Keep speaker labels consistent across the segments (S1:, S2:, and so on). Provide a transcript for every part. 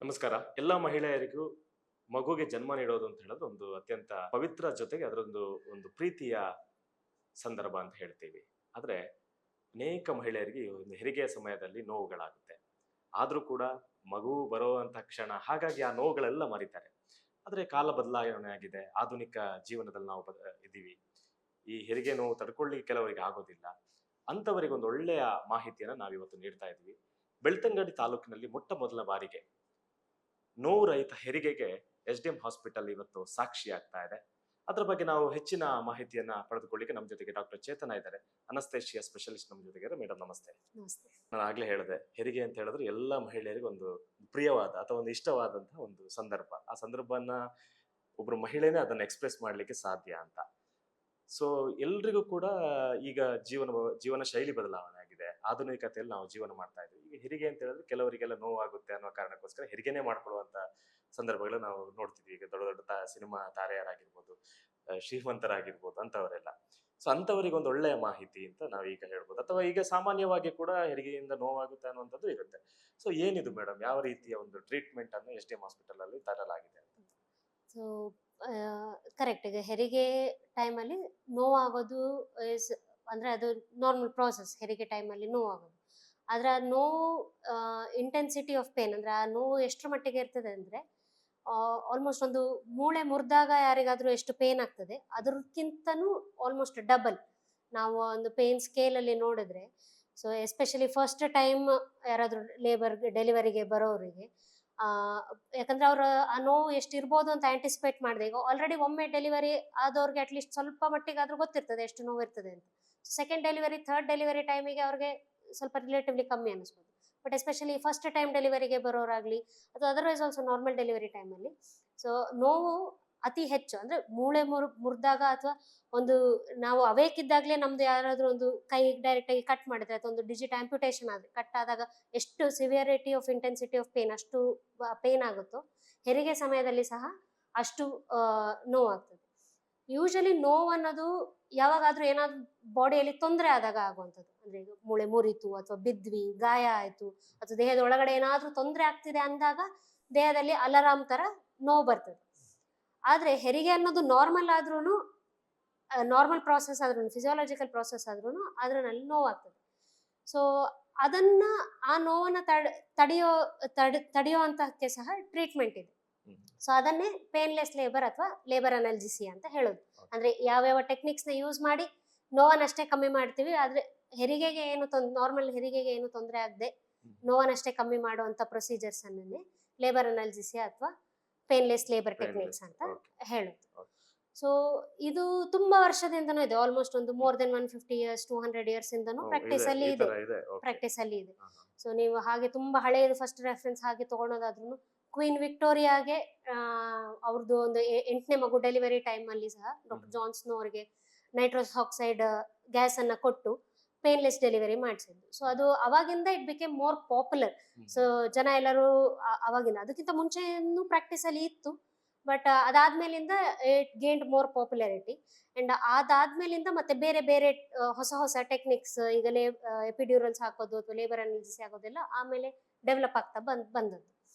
S1: ನಮಸ್ಕಾರ. ಎಲ್ಲ ಮಹಿಳೆಯರಿಗೂ ಮಗುಗೆ ಜನ್ಮ ನೀಡೋದು ಅಂತ ಹೇಳೋದು ಒಂದು ಅತ್ಯಂತ ಪವಿತ್ರ, ಜೊತೆಗೆ ಅದರೊಂದು ಒಂದು ಪ್ರೀತಿಯ ಸಂದರ್ಭ ಅಂತ ಹೇಳ್ತೀವಿ. ಆದ್ರೆ ಅನೇಕ ಮಹಿಳೆಯರಿಗೆ ಈ ಒಂದು ಹೆರಿಗೆಯ ಸಮಯದಲ್ಲಿ ನೋವುಗಳಾಗುತ್ತೆ. ಆದ್ರೂ ಕೂಡ ಮಗು ಬರುವಂತ ಕ್ಷಣ, ಹಾಗಾಗಿ ಆ ನೋವುಗಳೆಲ್ಲ ಮರೀತಾರೆ. ಆದ್ರೆ ಕಾಲ ಬದಲಾವಣೆ ಆಗಿದೆ, ಆಧುನಿಕ ಜೀವನದಲ್ಲಿ ನಾವು ಇದ್ದೀವಿ. ಈ ಹೆರಿಗೆ ನೋವು ತಡ್ಕೊಳ್ಳಿಕ್ಕೆ ಕೆಲವರಿಗೆ ಆಗೋದಿಲ್ಲ. ಅಂತವರಿಗೆ ಒಂದು ಒಳ್ಳೆಯ ಮಾಹಿತಿಯನ್ನ ನಾವಿವತ್ತು ನೀಡ್ತಾ ಇದ್ವಿ. ಬೆಳ್ತಂಗಡಿ ತಾಲೂಕಿನಲ್ಲಿ ಮೊಟ್ಟ ಮೊದಲ ಬಾರಿಗೆ ನೋವು ರಹಿತ ಹೆರಿಗೆಗೆ ಎಸ್.ಡಿ.ಎಂ ಹಾಸ್ಪಿಟಲ್ ಇವತ್ತು ಸಾಕ್ಷಿ ಆಗ್ತಾ ಇದೆ. ಅದ್ರ ಬಗ್ಗೆ ನಾವು ಹೆಚ್ಚಿನ ಮಾಹಿತಿಯನ್ನ ಪಡೆದುಕೊಳ್ಳಿಕ್ಕೆ ನಮ್ಮ ಜೊತೆಗೆ ಡಾಕ್ಟರ್ ಚೇತನ ಇದ್ದಾರೆ, ಅನಸ್ತೇಶಿಯಾ ಸ್ಪೆಷಲಿಸ್ಟ್ ನಮ್ಮ ಜೊತೆಗೆ. ಮೇಡಮ್ ನಮಸ್ತೆ.
S2: ನಮಸ್ತೆ.
S1: ನಾನು ಆಗ್ಲೇ ಹೇಳಿದೆ, ಹೆರಿಗೆ ಅಂತ ಹೇಳಿದ್ರೆ ಎಲ್ಲ ಮಹಿಳೆಯರಿಗೂ ಒಂದು ಪ್ರಿಯವಾದ ಅಥವಾ ಒಂದು ಇಷ್ಟವಾದಂತಹ ಒಂದು ಸಂದರ್ಭ. ಆ ಸಂದರ್ಭನ ಒಬ್ರು ಮಹಿಳೆನೇ ಅದನ್ನ ಎಕ್ಸ್ಪ್ರೆಸ್ ಮಾಡ್ಲಿಕ್ಕೆ ಸಾಧ್ಯ ಅಂತ. ಸೊ ಎಲ್ರಿಗೂ ಕೂಡ ಈಗ ಜೀವನ ಶೈಲಿ ಬದಲಾವಣೆ ಆಗಿದೆ. ಆಧುನಿಕತೆಯಲ್ಲಿ ನಾವು ಜೀವನ ಮಾಡ್ತಾ ಇದ್ದೀವಿ. ಈಗ ಹೆರಿಗೆ ಅಂತ ಹೇಳಿದ್ರೆ ಕೆಲವರಿಗೆಲ್ಲ ನೋವಾಗುತ್ತೆ ಅನ್ನೋ ಕಾರಣಕ್ಕೋಸ್ಕರ ಹೆರಿಗೆನೇ ಮಾಡ್ಕೊಳ್ಳುವಂತ ಸಂದರ್ಭಗಳು ನಾವು ನೋಡ್ತಿದ್ವಿ. ಈಗ ದೊಡ್ಡ ದೊಡ್ಡ ಸಿನಿಮಾ ತಾರೆಯರಾಗಿರ್ಬೋದು, ಶ್ರೀಮಂತರಾಗಿರ್ಬೋದು, ಅಂತವರೆಲ್ಲ. ಸೊ ಅಂತವರಿಗೆ ಒಂದು ಒಳ್ಳೆಯ ಮಾಹಿತಿ ಅಂತ ನಾವೀಗ ಹೇಳ್ಬೋದು. ಅಥವಾ ಈಗ ಸಾಮಾನ್ಯವಾಗಿ ಕೂಡ ಹೆರಿಗೆಯಿಂದ ನೋವಾಗುತ್ತೆ ಅನ್ನುವಂಥದ್ದು ಇರುತ್ತೆ. ಸೊ ಏನಿದು ಮೇಡಮ್, ಯಾವ ರೀತಿಯ ಒಂದು ಟ್ರೀಟ್ಮೆಂಟ್ ಅನ್ನು ಎಸ್.ಡಿ.ಎಂ ಹಾಸ್ಪಿಟಲ್ ಅಲ್ಲಿ ತರಲಾಗಿದೆ ಅಂತ?
S2: So correct. ಈಗ ಹೆರಿಗೆ ಟೈಮಲ್ಲಿ ನೋವಾಗೋದು ಇಸ್ ಅಂದ್ರೆ ಅದು ನಾರ್ಮಲ್ ಪ್ರಾಸೆಸ್. ಹೆರಿಗೆ ಟೈಮಲ್ಲಿ ನೋವಾಗೋದು, ಆದ್ರೆ ಆ ನೋವು ಇಂಟೆನ್ಸಿಟಿ ಆಫ್ ಪೇನ್ ಅಂದ್ರೆ ಆ ನೋವು ಎಷ್ಟರ ಮಟ್ಟಿಗೆ ಇರ್ತದೆ ಅಂದ್ರೆ ಆಲ್ಮೋಸ್ಟ್ ಒಂದು ಮೂಳೆ ಮುರಿದಾಗ ಯಾರಿಗಾದ್ರೂ ಎಷ್ಟು ಪೇನ್ ಆಗ್ತದೆ ಅದಕ್ಕಿಂತನೂ ಆಲ್ಮೋಸ್ಟ್ ಡಬಲ್ ನಾವು ಒಂದು ಪೇನ್ ಸ್ಕೇಲಲ್ಲಿ ನೋಡಿದ್ರೆ. ಸೊ ಎಸ್ಪೆಷಲಿ ಫಸ್ಟ್ ಟೈಮ್ ಯಾರಾದ್ರೂ ಡೆಲಿವರಿಗೆ ಬರೋರಿಗೆ ಆ ಯಾಕಂದ್ರೆ ಅವ್ರ ಆ ನೋವು ಎಷ್ಟು ಇರ್ಬೋದು ಅಂತ ಆಂಟಿಸಿಪೇಟ್ ಮಾಡಿದೆ. ಈಗ ಆಲ್ರೆಡಿ ಒಮ್ಮೆ ಡೆಲಿವರಿ ಆದವ್ರಿಗೆ ಅಟ್ಲೀಸ್ಟ್ ಸ್ವಲ್ಪ ಮಟ್ಟಿಗಾದ್ರೂ ಗೊತ್ತಿರ್ತದೆ ಎಷ್ಟು ನೋವು ಇರ್ತದೆ ಅಂತ. ಸೆಕೆಂಡ್ ಡೆಲಿವರಿ, ಥರ್ಡ್ ಡೆಲಿವರಿ ಟೈಮಿಗೆ ಅವ್ರಿಗೆ ಸ್ವಲ್ಪ ರಿಲೇಟಿವ್ಲಿ ಕಮ್ಮಿ ಅನಿಸ್ಬೋದು. ಬಟ್ ಎಸ್ಪೆಷಲಿ ಫಸ್ಟ್ ಟೈಮ್ ಡೆಲಿವರಿಗೆ ಬರೋರಾಗ್ಲಿ ಅಥವಾ ಅದರ್ವೈಸ್ ಆಲ್ಸೋ ನಾರ್ಮಲ್ ಡೆಲಿವರಿ ಟೈಮಲ್ಲಿ ಸೊ ನೋವು ಅತಿ ಹೆಚ್ಚು. ಅಂದ್ರೆ ಮೂಳೆ ಮುರಿದಾಗ ಅಥವಾ ಒಂದು ನಾವು ಅವೇಕ್ ಇದ್ದಾಗಲೇ ನಮ್ದು ಯಾರಾದ್ರೂ ಒಂದು ಕೈ ಡೈರೆಕ್ಟ್ ಆಗಿ ಕಟ್ ಮಾಡಿದ್ರೆ ಅಥವಾ ಒಂದು ಡಿಜಿಟ್ ಆಂಪ್ಯುಟೇಷನ್ ಆದ್ರೆ ಕಟ್ ಆದಾಗ ಎಷ್ಟು severity of intensity of pain ಅಷ್ಟು ಪೇನ್ ಆಗುತ್ತೋ ಹೆರಿಗೆ ಸಮಯದಲ್ಲಿ ಸಹ ಅಷ್ಟು ನೋವಾಗ್ತದೆ. ಯೂಶಲಿ ನೋವು ಅನ್ನೋದು ಯಾವಾಗಾದ್ರೂ ಏನಾದ್ರು ಬಾಡಿಯಲ್ಲಿ ತೊಂದರೆ ಆದಾಗ ಆಗುವಂಥದ್ದು. ಅಂದ್ರೆ ಈಗ ಮೂಳೆ ಮುರಿತು ಅಥವಾ ಬಿದ್ವಿ, ಗಾಯ ಆಯ್ತು ಅಥವಾ ದೇಹದ ಒಳಗಡೆ ಏನಾದ್ರೂ ತೊಂದರೆ ಆಗ್ತಿದೆ ಅಂದಾಗ ದೇಹದಲ್ಲಿ ಅಲಾರಾಮ್ ತರ ನೋವು ಬರ್ತದೆ. ಆದ್ರೆ ಹೆರಿಗೆ ಅನ್ನೋದು ನಾರ್ಮಲ್ ಆದ್ರೂನು, ನಾರ್ಮಲ್ ಪ್ರಾಸೆಸ್ ಆದ್ರೂ, ಫಿಸಿಯಾಲಜಿಕಲ್ ಪ್ರಾಸೆಸ್ ಆದ್ರೂನು ಅದ್ರಲ್ಲಿ ನೋವಾಗ್ತದೆ. ಸೊ ಅದನ್ನ ಆ ನೋವನ್ನ ತಡೆಯೋ ಅಂತಕ್ಕೆ ಸಹ ಟ್ರೀಟ್ಮೆಂಟ್ ಇದೆ. ಸೊ ಅದನ್ನೇ ಪೇನ್ಲೆಸ್ ಲೇಬರ್ ಅಥವಾ ಲೇಬರ್ ಅನಾಲ್ಜಿಸಿಯಾ ಅಂತ ಹೇಳೋದು. ಅಂದ್ರೆ ಯಾವ್ಯಾವ ಟೆಕ್ನಿಕ್ಸ್ ನ ಯೂಸ್ ಮಾಡಿ ನೋವನ್ನಷ್ಟೇ ಕಮ್ಮಿ ಮಾಡ್ತೀವಿ, ಆದ್ರೆ ಹೆರಿಗೆಗೆ ಏನು ನಾರ್ಮಲ್ ಹೆರಿಗೆಗೆ ಏನು ತೊಂದರೆ ಆಗದೆ ನೋವನ್ನಷ್ಟೇ ಕಮ್ಮಿ ಮಾಡುವಂತ ಪ್ರೊಸೀಜರ್ಸ್ ಅನ್ನೇ ಲೇಬರ್ ಅನಾಲ್ಜಿಸಿಯಾ ಅಥವಾ ಪೇನ್ಲೆಸ್ ಲೇಬರ್ ಟೆಕ್ನಿಕ್ಸ್ ಅಂತ ಹೇಳೋದು. ಸೊ ಇದು ತುಂಬಾ ವರ್ಷದಿಂದನೂ ಇದೆ. ಆಲ್ಮೋಸ್ಟ್ ಒಂದು ಮೋರ್ ದೆನ್ 150 years 200 years ಇಂದನೂ ಪ್ರಾಕ್ಟೀಸ್ ಅಲ್ಲಿ ಇದೆ. ಸೊ ನೀವು ಹಾಗೆ ತುಂಬಾ ಹಳೆಯದು ಫಸ್ಟ್ ರೆಫರೆನ್ಸ್ ಹಾಗೆ ತಗೊಳೋದಾದ್ರೂ ಕ್ವೀನ್ ವಿಕ್ಟೋರಿಯಾಗೆ ಅವ್ರದ್ದು ಒಂದು 8ನೇ ಮಗು ಡೆಲಿವರಿ ಟೈಮ್ ಅಲ್ಲಿ ಸಹ ಡಾಕ್ಟರ್ ಜಾನ್ಸ್ನೋ ಅವರಿಗೆ ನೈಟ್ರೋಸ್ ಆಕ್ಸೈಡ್ ಗ್ಯಾಸ್ ಅನ್ನ ಕೊಟ್ಟು ಪೇನ್ಲೆಸ್ ಡೆಲಿವರಿ ಮಾಡಿಸಿದ್ದು. ಸೊ ಅದು ಅವಾಗಿಂದ it became more popular. So ಜನ ಎಲ್ಲರೂ ಅವಾಗಿಂದ, ಅದಕ್ಕಿಂತ ಮುಂಚೆನೂ ಪ್ರಾಕ್ಟೀಸ್ ಅಲ್ಲಿ ಇತ್ತು, ಬಟ್ ಅದಾದ್ಮೇಲಿಂದ it gained more popularity. And ಅದಾದ್ಮೇಲಿಂದ ಮತ್ತೆ ಬೇರೆ ಬೇರೆ ಹೊಸ ಟೆಕ್ನಿಕ್ಸ್, ಈಗ ಎಪಿಡ್ಯೂರಲ್ಸ್ ಹಾಕೋದು ಅಥವಾ ಲೇಬರ್ ಅನಾಲಿಸಿಸ್ ಆಗೋದೆಲ್ಲ ಆಮೇಲೆ ಡೆವಲಪ್ ಆಗ್ತಾ ಬಂದದ್ದು.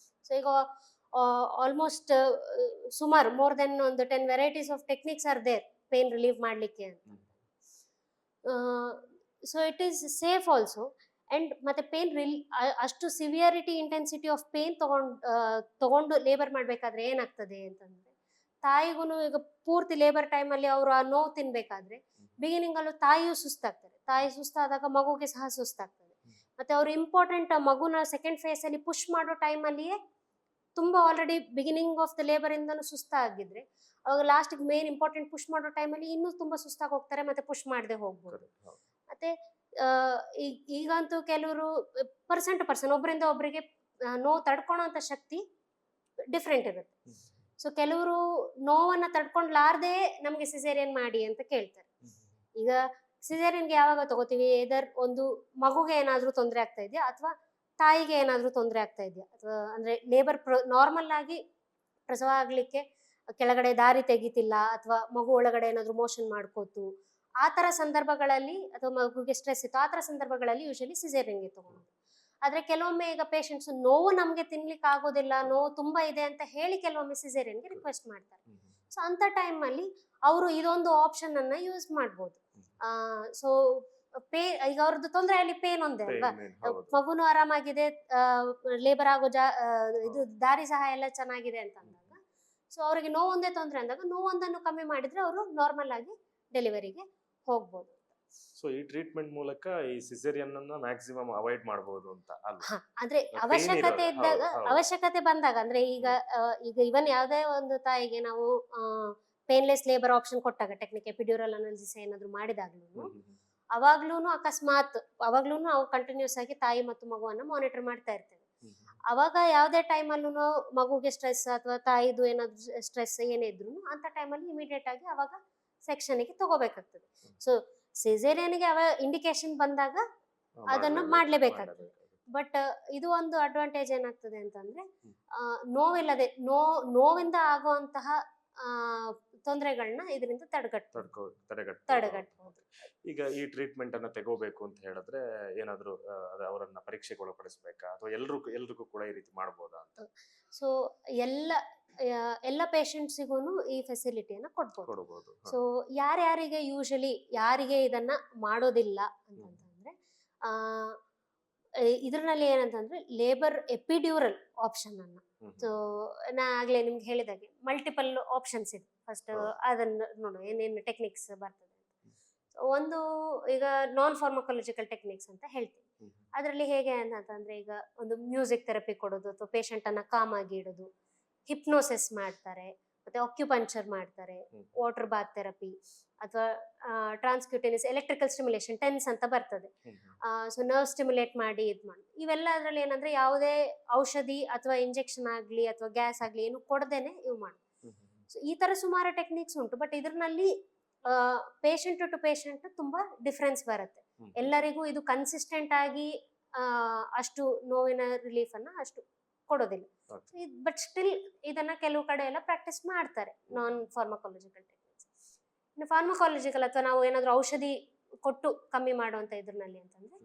S2: ಸೊ ಈಗ ಆಲ್ಮೋಸ್ಟ್ ಸುಮಾರು ಮೋರ್ ದೆನ್ ಒಂದು 10 varieties of techniques are there pain relieve ಮಾಡ್ಲಿಕ್ಕೆ ಅಂತ. So it is safe also. And ಮತ್ತೆ ಪೇನ್ ಅಷ್ಟು ಸಿವಿಯರಿಟಿ ಇಂಟೆನ್ಸಿಟಿ ಆಫ್ ಪೇನ್ ತಗೊಂಡು ಲೇಬರ್ ಮಾಡ್ಬೇಕಾದ್ರೆ ಏನಾಗ್ತದೆ ಅಂತಂದ್ರೆ, ತಾಯಿಗೂ ಈಗ ಪೂರ್ತಿ ಲೇಬರ್ ಟೈಮ್ ಅಲ್ಲಿ ಅವರು ಆ ನೋವು ತಿನ್ಬೇಕಾದ್ರೆ ಬಿಗಿನಿಂಗ್ ಅಲ್ಲೂ ತಾಯಿಯೂ ಸುಸ್ತಾಗ್ತಾರೆ. ತಾಯಿ ಸುಸ್ತಾದಾಗ ಮಗುಗೆ ಸಹ ಸುಸ್ತಾಗ್ತದೆ. ಮತ್ತೆ ಅವ್ರು ಇಂಪಾರ್ಟೆಂಟ್ ಮಗುನ ಸೆಕೆಂಡ್ ಫೇಸ್ ಅಲ್ಲಿ ಪುಷ್ ಮಾಡೋ ಟೈಮ್ ಅಲ್ಲಿಯೇ ತುಂಬಾ already beginning of the labour ಇಂದನೂ ಸುಸ್ತಾಗಿದ್ರೆ ಅವಾಗ ಲಾಸ್ಟ್ ಮೇನ್ ಇಂಪಾರ್ಟೆಂಟ್ ಪುಷ್ ಮಾಡೋ ಟೈಮಲ್ಲಿ ಇನ್ನೂ ತುಂಬಾ ಸುಸ್ತಾಗಿ ಹೋಗ್ತಾರೆ, ಮತ್ತೆ ಪುಷ್ ಮಾಡದೆ ಹೋಗ್ಬೋದು. ಮತ್ತೆ ಈಗಂತೂ ಕೆಲವರು ಪರ್ಸನ್ ಟು ಪರ್ಸನ್, ಒಬ್ಬರಿಂದ ಒಬ್ಬರಿಗೆ ನೋವು ತಡ್ಕೊಳೋ ಅಂತ ಶಕ್ತಿ ಡಿಫ್ರೆಂಟ್ ಇರುತ್ತೆ. ಸೊ ಕೆಲವರು ನೋವನ್ನ ತಡ್ಕೊಂಡ್ಲಾರ್ದೆ ನಮ್ಗೆ ಸಿಸೇರಿಯನ್ ಮಾಡಿ ಅಂತ ಕೇಳ್ತಾರೆ. ಈಗ ಸಿಸೇರಿಯನ್ಗೆ ಯಾವಾಗ ತಗೋತೀವಿ, ಇದರ್ ಒಂದು ಮಗುಗೆ ಏನಾದ್ರೂ ತೊಂದರೆ ಆಗ್ತಾ ಇದೆಯಾ ಅಥವಾ ತಾಯಿಗೆ ಏನಾದ್ರೂ ತೊಂದರೆ ಆಗ್ತಾ ಇದೆಯಾ, ಅಥವಾ ಅಂದ್ರೆ ಲೇಬರ್ ನಾರ್ಮಲ್ ಆಗಿ ಪ್ರಸವ ಆಗ್ಲಿಕ್ಕೆ ಕೆಳಗಡೆ ದಾರಿ ತೆಗಿತಿಲ್ಲ ಅಥವಾ ಮಗು ಒಳಗಡೆ ಏನಾದ್ರು ಮೋಷನ್ ಮಾಡ್ಕೋತು, ಆ ತರ ಸಂದರ್ಭಗಳಲ್ಲಿ ಅಥವಾ ಮಗುಗೆ ಸ್ಟ್ರೆಸ್ ಇತ್ತು, ಆ ತರ ಸಂದರ್ಭಗಳಲ್ಲಿ ಯೂಶಲಿ ಸಿಸೇರಿಯನ್ಗೆ ತಗೊಳ್ಳೋದು. ಆದ್ರೆ ಕೆಲವೊಮ್ಮೆ ಈಗ ಪೇಷಂಟ್ಸ್ ನೋವು ನಮ್ಗೆ ತಿನ್ಲಿಕ್ಕೆ ಆಗೋದಿಲ್ಲ, ನೋವು ತುಂಬಾ ಇದೆ ಅಂತ ಹೇಳಿ ಕೆಲವೊಮ್ಮೆ ಸಿಸೇರಿಯನ್ಗೆ ರಿಕ್ವೆಸ್ಟ್ ಮಾಡ್ತಾರೆ. ಸೊ ಅಂತ ಟೈಮ್ ಅಲ್ಲಿ ಅವರು ಇದೊಂದು ಆಪ್ಷನ್ ಅನ್ನ ಯೂಸ್ ಮಾಡ್ಬೋದು. ಸೊ ಈಗ ಅವ್ರದ್ದು ತೊಂದರೆ ಅಲ್ಲಿ ಪೇನ್ ಒಂದೇ ಅಲ್ವಾ, ಮಗುನು ಆರಾಮಾಗಿದೆ, ಲೇಬರ್ ಆಗೋ ಇದು ದಾರಿ ಸಹ ಎಲ್ಲ ಚೆನ್ನಾಗಿದೆ ಅಂತ ಅಂದಾಗ, ಸೊ ಅವರಿಗೆ ನೋವೊಂದೇ ತೊಂದರೆ ಅಂದಾಗ ನೋವೊಂದನ್ನು ಕಮ್ಮಿ ಮಾಡಿದ್ರೆ ಅವರು ನಾರ್ಮಲ್ ಆಗಿ ಡೆಲಿವರಿಗೆ ಹೋಗ್ಬೋದು.
S1: ಸೊ ಈ ಟ್ರೀಟ್ಮೆಂಟ್ ಮೂಲಕ ಈ ಸಿಸೇರಿಯನ್ ಅನ್ನ ಮ್ಯಾಕ್ಸಿಮಮ್ ಅವಾಯ್ಡ್ ಮಾಡಬಹುದು ಅಂತ ಅಲ್ವಾ?
S2: ಅಂದ್ರೆ ಅವಶ್ಯಕತೆ ಇದ್ದಾಗ, ಅವಶ್ಯಕತೆ ಬಂದಾಗ, ಅಂದ್ರೆ ಈಗ ಇವನ್ ಯಾವ್ದೇ ಒಂದು ತಾಯಿಗೆ ನಾವು ಪೇನ್ಲೆಸ್ ಲೇಬರ್ ಆಪ್ಷನ್ ಕೊಟ್ಟಾಗ, ಟೆಕ್ನಿಕ್ ಎಪಿಡ್ಯೂರಲ್ ಅನಾಲಿಸಿಸ್ ಏನಾದ್ರು ಮಾಡಿದಾಗ್ಲೂ ಅವಾಗ್ಲೂನು ಅಕಸ್ಮಾತ್ ಅವಾಗ್ಲೂನು ನಾವು ಕಂಟಿನ್ಯೂಸ್ ಆಗಿ ತಾಯಿ ಮತ್ತು ಮಗುವನ್ನ ಮಾನಿಟರ್ ಮಾಡ್ತಾ ಇರ್ತೇವೆ. ಅವಾಗ ಯಾವ್ದೇ ಟೈಮಲ್ಲೂ ಮಗುಗೆ ಸ್ಟ್ರೆಸ್ ಅಥವಾ ತಾಯಿದು ಏನಾದ್ರು ಸ್ಟ್ರೆಸ್ ಏನೇ ಇದ್ರು ಅಂತ ಟೈಮಲ್ಲಿ ಇಮಿಡಿಯೇಟ್ ಆಗಿ ಅವಾಗ ಸೆಕ್ಷನ್ಗೆ ತಗೋಬೇಕಾಗ್ತದೆ. ಸೊ ಸಿಸೇರಿಯನ್ಗೆ ಇಂಡಿಕೇಶನ್ ಬಂದಾಗ ಅದನ್ನು ಮಾಡ್ಲೇಬೇಕಾಗ್ತದೆ. ಬಟ್ ಇದು ಒಂದು ಅಡ್ವಾಂಟೇಜ್ ಏನಾಗ್ತದೆ ಅಂತಂದ್ರೆ, ನೋವಿಲ್ಲದೆ ನೋವಿಂದ ಆಗುವಂತಹ ತೊಂದರೆಗಳನ್ನ ಇದರಿಂದ ತಡೆಗಟ್ಟಬಹುದು.
S1: ಈಗ ಈ ಟ್ರೀಟ್ಮೆಂಟ್ ಅನ್ನ ತಗೋಬೇಕು ಅಂತ ಹೇಳಿದ್ರೆ ಏನಾದ್ರು ಅವರನ್ನ ಪರೀಕ್ಷೆಗೆ ಒಳಪಡಿಸಬೇಕಾ ಅಥವಾ ಎಲ್ರಿಗೂ ಕೂಡ ಈ ರೀತಿ ಮಾಡಬಹುದಾ ಅಂತ?
S2: ಸೊ ಎಲ್ಲ ಪೇಷಂಟ್ಸಿಗೂ ಈ ಫೆಸಿಲಿಟಿಯನ್ನ ಕೊಡ್ಬೋದು. ಸೊ ಯಾರ್ಯಾರಿಗೆ ಯಾರಿಗೆ ಇದನ್ನ ಮಾಡೋದಿಲ್ಲ ಅಂತಂದ್ರೆ, ಇದ್ರಲ್ಲಿ ಏನಂತಂದ್ರೆ ಲೇಬರ್ ಎಪಿಡ್ಯೂರಲ್ ಆಪ್ಷನ್ ಅನ್ನ, ಸೊ ನಾ ಆಗ್ಲೇ ನಿಮ್ಗೆ ಹೇಳಿದಾಗೆ ಮಲ್ಟಿಪಲ್ ಆಪ್ಷನ್ಸ್ ಇದೆ. ಫಸ್ಟ್ ಅದನ್ನ ನೋಡುವ ಏನೇನು ಟೆಕ್ನಿಕ್ಸ್ ಬರ್ತದೆ. ಒಂದು ಈಗ ನಾನ್ ಫಾರ್ಮಕಾಲಜಿಕಲ್ ಟೆಕ್ನಿಕ್ಸ್ ಅಂತ ಹೇಳ್ತೀವಿ. ಅದರಲ್ಲಿ ಹೇಗೆ ಅಂತಂದ್ರೆ, ಈಗ ಒಂದು ಮ್ಯೂಸಿಕ್ ಥೆರಪಿ ಕೊಡೋದು ಅಥವಾ ಪೇಷಂಟ್ ಅನ್ನ ಕಾಮ್ ಆಗಿ ಇಡೋದು, ಹಿಪ್ನೋಸಿಸ್ ಮಾಡ್ತಾರೆ, ಮತ್ತೆ ಆಕ್ಯುಪಂಚರ್ ಮಾಡ್ತಾರೆ, ವಾಟರ್ ಬಾತ್ ಥೆರಪಿ ಅಥವಾ ಟ್ರಾನ್ಸ್ಕ್ಯೂಟೇನಿಯಸ್ ಎಲೆಕ್ಟ್ರಿಕಲ್ ಸ್ಟಿಮ್ಯುಲೇಷನ್ ಟೆನ್ಸ್ ಅಂತ ಬರ್ತದೆ. ಸೊ ನರ್ವ್ ಸ್ಟಿಮ್ಯುಲೇಟ್ ಮಾಡಿ ಇವೆಲ್ಲ ಅದರಲ್ಲಿ ಏನಂದ್ರೆ ಯಾವುದೇ ಔಷಧಿ ಅಥವಾ ಇಂಜೆಕ್ಷನ್ ಆಗ್ಲಿ ಅಥವಾ ಗ್ಯಾಸ್ ಆಗ್ಲಿ ಏನು ಕೊಡದೇನೆ ಇವು ಮಾಡಿ. ಸೊ ಈ ತರ ಸುಮಾರು ಟೆಕ್ನಿಕ್ಸ್ ಉಂಟು. ಬಟ್ ಇದರಲ್ಲಿ ಪೇಷಂಟ್ ಟು ಪೇಷಂಟ್ ತುಂಬಾ ಡಿಫ್ರೆನ್ಸ್ ಬರುತ್ತೆ. ಎಲ್ಲರಿಗೂ ಇದು ಕನ್ಸಿಸ್ಟೆಂಟ್ ಆಗಿ ಅಷ್ಟು ನೋವಿನ ರಿಲೀಫ್ ಅನ್ನ ಅಷ್ಟು ಕೊಡೋದಿಲ್ಲ. ಬಟ್ ಸ್ಟಿಲ್ ಇದನ್ನ ಕೆಲವು ಕಡೆ ಎಲ್ಲ ಪ್ರಾಕ್ಟೀಸ್ ಮಾಡ್ತಾರೆ, ನಾನ್ ಫಾರ್ಮಕಾಲಜಿಕಲ್ ಟೆಕ್ನಿಕ್ಸ್. ಇನ್ನು ಫಾರ್ಮಕಾಲಜಿಕಲ್ ಅಥವಾ ನಾವು ಏನಾದ್ರು ಔಷಧಿ ಕೊಟ್ಟು ಕಮ್ಮಿ ಮಾಡುವಂತ ಇದ್ರಲ್ಲಿ ಅಂತಂದ್ರೆ,